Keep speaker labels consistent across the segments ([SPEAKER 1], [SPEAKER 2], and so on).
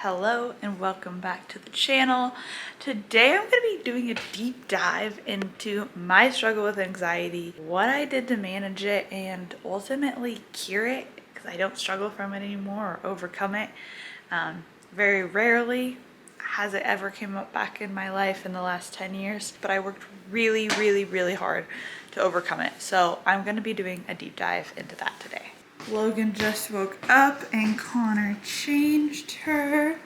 [SPEAKER 1] Hello and welcome back to the channel. Today I'm going to be doing a deep dive into my struggle with anxiety, what I did to manage it and ultimately cure it, because I don't struggle from it anymore or overcome it. Very rarely has it ever came up back in my life in the last 10 years, but I worked really hard to overcome it. So I'm going to be doing a deep dive into that today. Logan just woke up and Connor changed her.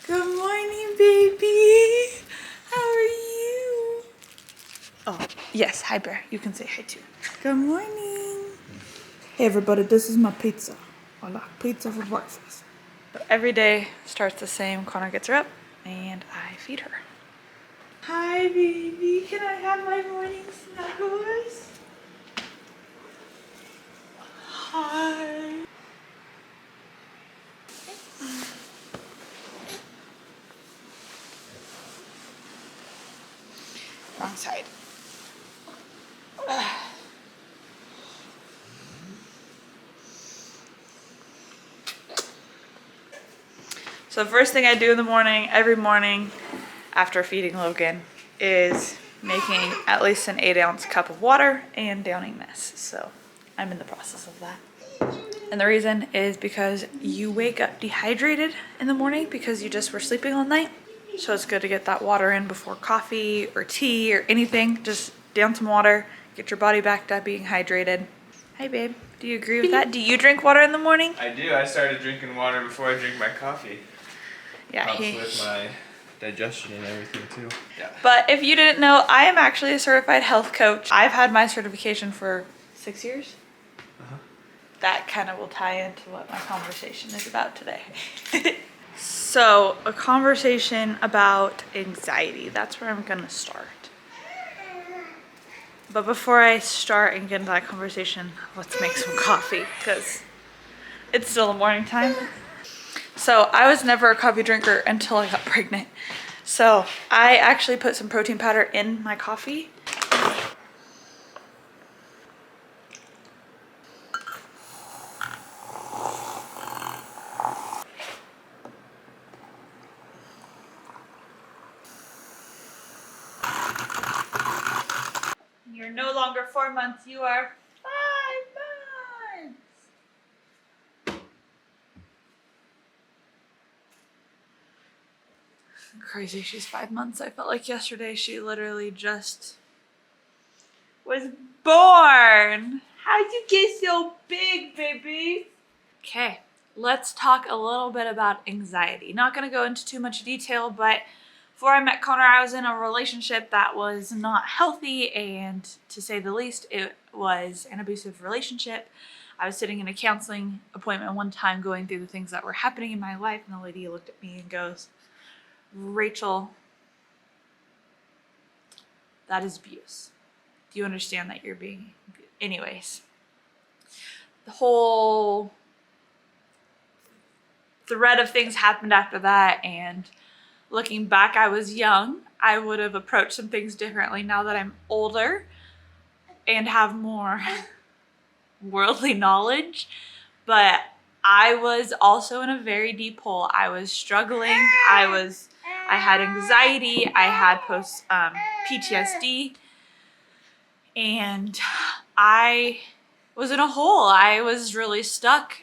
[SPEAKER 1] Good morning, baby. How are you? Oh, yes. Hi, Bear. You can say hi too. Good morning. Hey, everybody. This is my pizza. I like pizza for breakfast. So every day starts the same. Connor gets her up and I feed her. Hi, baby. Can I have my morning snuggles? Hi. Wrong side. So the first thing I do in the morning, every morning after feeding Logan, is making at least an 8-ounce cup of water and downing this. So I'm in the process of that. And the reason is because you wake up dehydrated in the morning because you just were sleeping all night. So it's good to get that water in before coffee or tea or anything. Just down some water, get your body back to being hydrated. Hi, babe. Do you agree with that? Do you drink water in the morning?
[SPEAKER 2] I do. I started drinking water before I drink my coffee.
[SPEAKER 1] Yeah,
[SPEAKER 2] helps with my digestion and everything too. Yeah.
[SPEAKER 1] But if you didn't know, I am actually a certified health coach. I've had my certification for 6 years. That kind of will tie into what my conversation is about today. So, a conversation about anxiety. That's where I'm gonna start. But before I start and get into that conversation, let's make some coffee because it's still the morning time. So I was never a coffee drinker until I got pregnant. So I actually put some protein powder in my coffee. You're no longer 4 months, you are 5 months. Crazy, she's 5 months. I felt like yesterday she literally just was born. How'd you get so big, baby? Okay, let's talk a little bit about anxiety. Not gonna go into too much detail, but before I met Connor, I was in a relationship that was not healthy, and to say the least, it was an abusive relationship. I was sitting in a counseling appointment one time going through the things that were happening in my life, and the lady looked at me and goes, "Rachel, that is abuse. Do you understand that you're being abused?" Anyways, the whole thread of things happened after that, and looking back, I was young. I would have approached some things differently. Now that I'm older and have more worldly knowledge, but I was also in a very deep hole. I was struggling. I had anxiety. I had post PTSD, and I was in a hole. I was really stuck.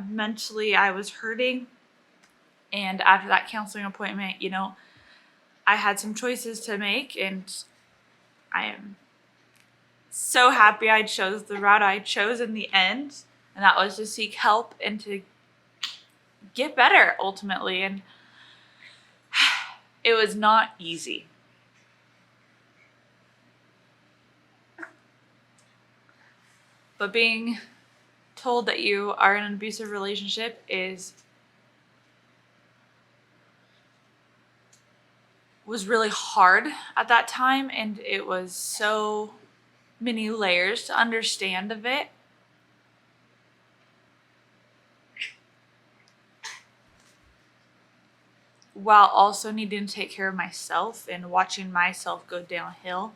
[SPEAKER 1] Mentally, I was hurting. And after that counseling appointment, I had some choices to make, and I am so happy I chose the route I chose in the end, and that was to seek help and to get better ultimately. And it was not easy. But being told that you are in an abusive relationship was really hard at that time, and it was so many layers to understand of it. While also needing to take care of myself and watching myself go downhill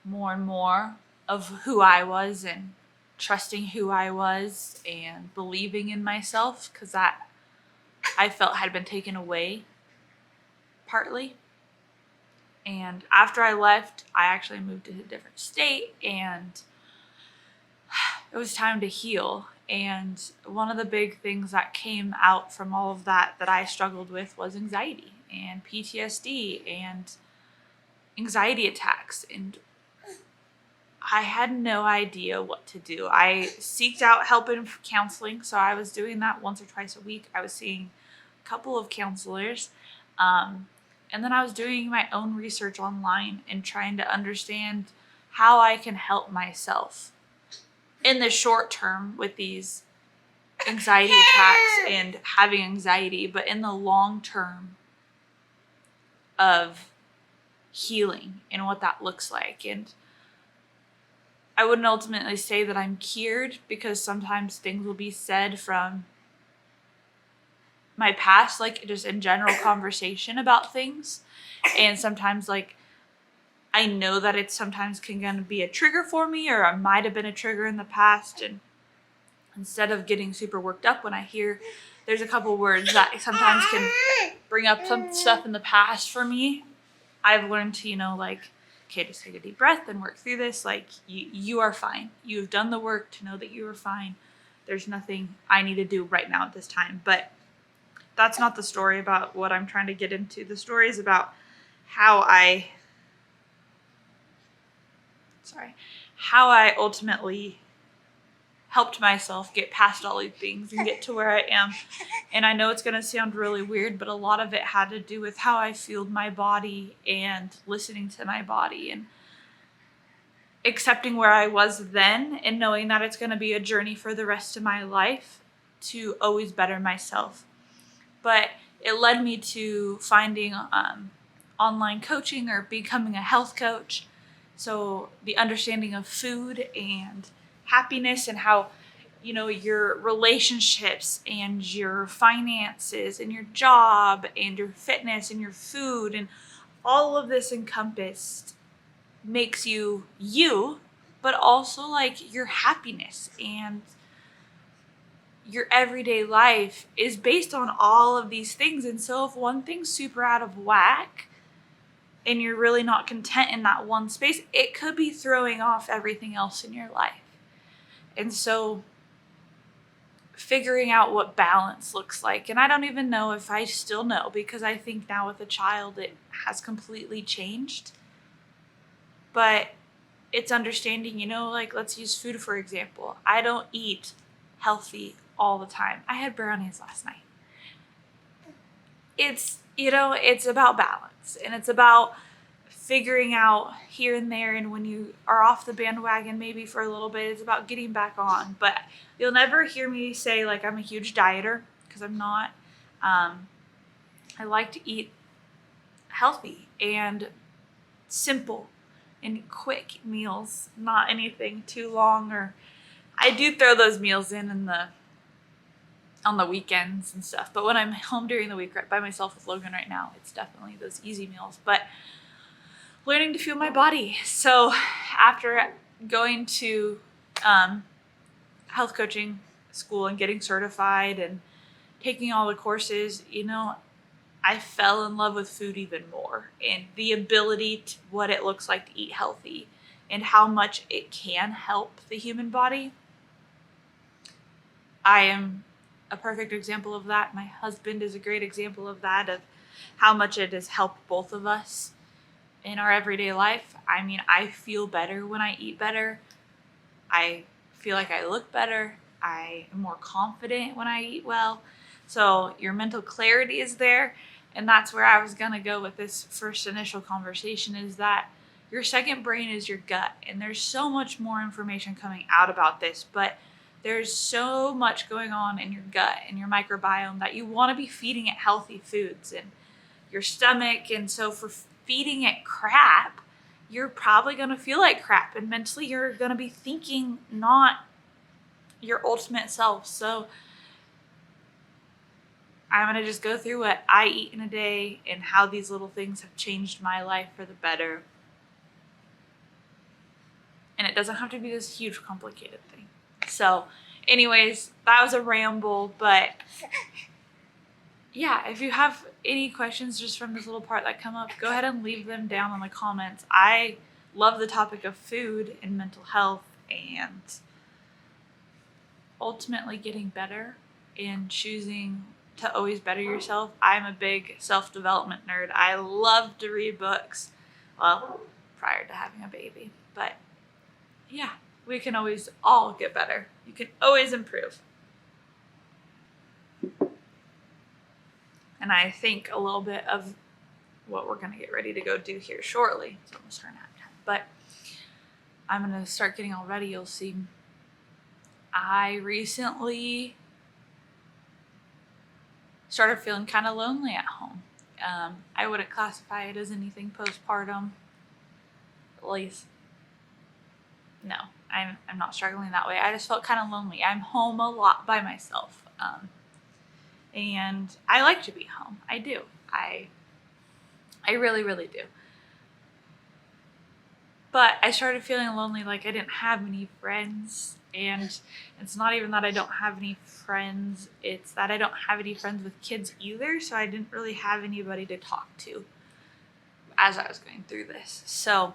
[SPEAKER 1] more and more of who I was and trusting who I was and believing in myself, because that I felt had been taken away partly. And after I left, I actually moved to a different state, and it was time to heal. And one of the big things that came out from all of that I struggled with was anxiety and PTSD and anxiety attacks. And I had no idea what to do. I seeked out help in counseling. So I was doing that once or twice a week. I was seeing a couple of counselors. And then I was doing my own research online and trying to understand how I can help myself in the short term with these anxiety attacks and having anxiety, but in the long term of healing and what that looks like. And I wouldn't ultimately say that I'm cured, because sometimes things will be said from my past, like just in general conversation about things. And sometimes like I know that it's sometimes gonna be a trigger for me, or I might have been a trigger in the past. And instead of getting super worked up when I hear there's a couple words that sometimes can bring up some stuff in the past for me, I've learned to, like, okay, just take a deep breath and work through this. Like, you are fine. You've done the work to know that you are fine. There's nothing I need to do right now at this time. But that's not the story about what I'm trying to get into. The story is about how I ultimately helped myself get past all these things and get to where I am. And I know it's going to sound really weird, but a lot of it had to do with how I fueled my body and listening to my body and accepting where I was then, and knowing that it's going to be a journey for the rest of my life to always better myself. But it led me to finding online coaching or becoming a health coach. So the understanding of food and happiness, and how, your relationships and your finances and your job and your fitness and your food and all of this encompassed makes you, but also like your happiness and your everyday life is based on all of these things. And so if one thing's super out of whack and you're really not content in that one space, it could be throwing off everything else in your life. And so figuring out what balance looks like, and I don't even know if I still know, because I think now with a child it has completely changed. But it's understanding, like, let's use food for example. I don't eat healthy all the time. I had brownies last night. It's about balance, and it's about figuring out here and there. And when you are off the bandwagon maybe for a little bit, it's about getting back on. But you'll never hear me say like I'm a huge dieter, because I'm not. I like to eat healthy and simple and quick meals, not anything too long. Or I do throw those meals in on the weekends and stuff. But when I'm home during the week right by myself with Logan right now, it's definitely those easy meals. But learning to fuel my body. So after going to health coaching school and getting certified and taking all the courses, I fell in love with food even more, and the ability to what it looks like to eat healthy and how much it can help the human body. I am a perfect example of that. My husband is a great example of that, of how much it has helped both of us in our everyday life. I mean, I feel better when I eat better. I feel like I look better. I am more confident when I eat well. So your mental clarity is there. And that's where I was going to go with this first initial conversation, is that your second brain is your gut. And there's so much more information coming out about this, but there's so much going on in your gut and your microbiome that you want to be feeding it healthy foods and your stomach. And so for feeding it crap, you're probably going to feel like crap, and mentally you're going to be thinking not your ultimate self. So I'm going to just go through what I eat in a day and how these little things have changed my life for the better. And it doesn't have to be this huge complicated thing. So anyways, that was a ramble, but yeah, if you have any questions just from this little part that come up, go ahead and leave them down in the comments. I love the topic of food and mental health and ultimately getting better and choosing to always better yourself. I'm a big self-development nerd. I love to read books. Well, prior to having a baby. But yeah, we can always all get better. You can always improve. And I think a little bit of what we're going to get ready to go do here shortly. It's almost our nap time. But I'm going to start getting all ready. You'll see. I recently started feeling kind of lonely at home. I wouldn't classify it as anything postpartum. At least, no, I'm not struggling that way. I just felt kind of lonely. I'm home a lot by myself. And I like to be home. I do. I really, really do. But I started feeling lonely, like I didn't have any friends. And it's not even that I don't have any friends, it's that I don't have any friends with kids either. So I didn't really have anybody to talk to as I was going through this. So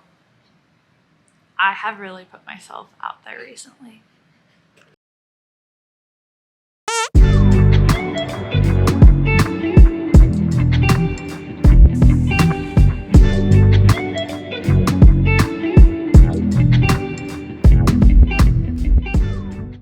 [SPEAKER 1] I have really put myself out there recently.